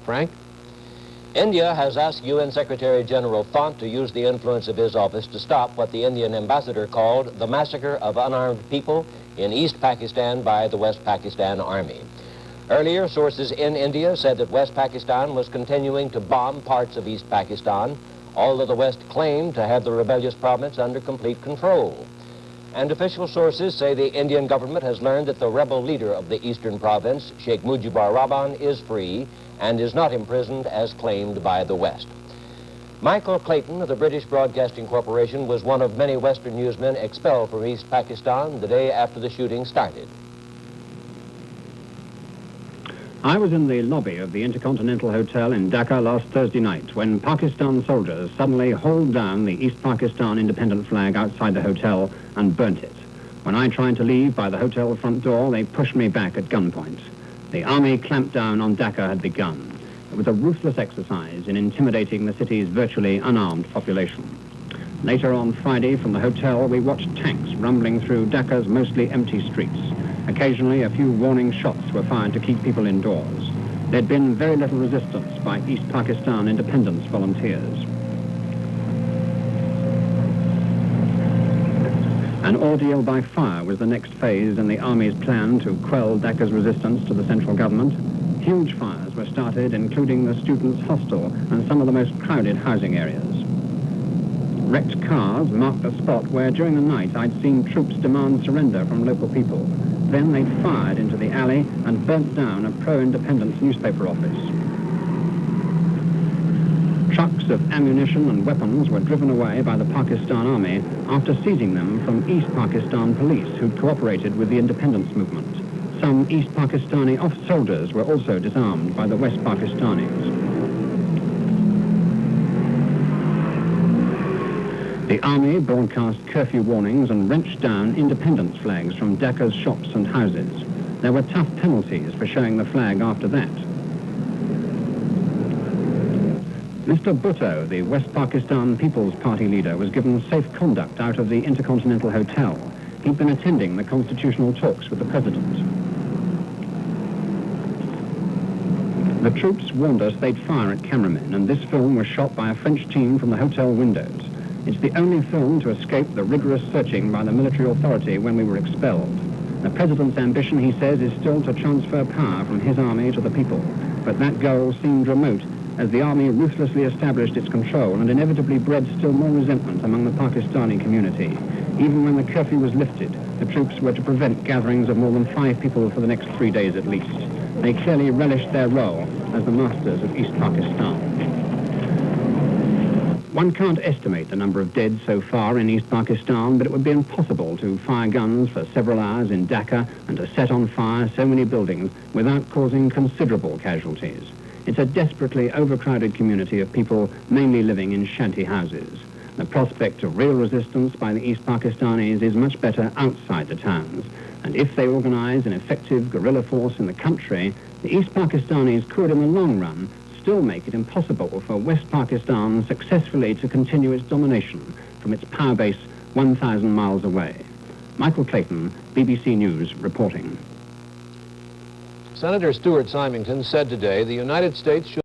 Frank? India has asked UN Secretary General Font to use the influence of his office to stop what the Indian ambassador called the massacre of unarmed people in East Pakistan by the West Pakistan Army. Earlier, sources in India said that West Pakistan was continuing to bomb parts of East Pakistan, although the West claimed to have the rebellious province under complete control. And official sources say the Indian government has learned that the rebel leader of the eastern province, Sheikh Mujibur Rahman, is free and is not imprisoned as claimed by the West. Michael Clayton of the British Broadcasting Corporation was one of many Western newsmen expelled from East Pakistan the day after the shooting started. I was in the lobby of the Intercontinental Hotel in Dhaka last Thursday night when Pakistan soldiers suddenly hauled down the East Pakistan independent flag outside the hotel and burnt it. When I tried to leave by the hotel front door, they pushed me back at gunpoint. The army clampdown on Dhaka had begun. It was a ruthless exercise in intimidating the city's virtually unarmed population. Later on Friday, from the hotel, we watched tanks rumbling through Dhaka's mostly empty streets. Occasionally, a few warning shots were fired to keep people indoors. There'd been very little resistance by East Pakistan independence volunteers. An ordeal by fire was the next phase in the army's plan to quell Dhaka's resistance to the central government. Huge fires were started, including the students' hostel and some of the most crowded housing areas. Wrecked cars marked the spot where, during the night, I'd seen troops demand surrender from local people. Then they fired into the alley and burnt down a pro-independence newspaper office. Trucks of ammunition and weapons were driven away by the Pakistan Army after seizing them from East Pakistan police who'd cooperated with the independence movement. Some East Pakistani soldiers were also disarmed by the West Pakistanis. The army broadcast curfew warnings and wrenched down independence flags from Dhaka's shops and houses. There were tough penalties for showing the flag after that. Mr. Bhutto, the West Pakistan People's Party leader, was given safe conduct out of the Intercontinental Hotel. He'd been attending the constitutional talks with the president. The troops warned us they'd fire at cameramen, and this film was shot by a French team from the hotel windows. It's the only film to escape the rigorous searching by the military authority when we were expelled. The president's ambition, he says, is still to transfer power from his army to the people. But that goal seemed remote as the army ruthlessly established its control and inevitably bred still more resentment among the Pakistani community. Even when the curfew was lifted, the troops were to prevent gatherings of more than 5 people for the next 3 days at least. They clearly relished their role as the masters of East Pakistan. One can't estimate the number of dead so far in East Pakistan, but it would be impossible to fire guns for several hours in Dhaka and to set on fire so many buildings without causing considerable casualties. It's a desperately overcrowded community of people mainly living in shanty houses. The prospect of real resistance by the East Pakistanis is much better outside the towns. And if they organize an effective guerrilla force in the country, the East Pakistanis could, in the long run, still make it impossible for West Pakistan successfully to continue its domination from its power base 1,000 miles away. Michael Clayton, BBC News, reporting. Senator Stuart Symington said today the United States should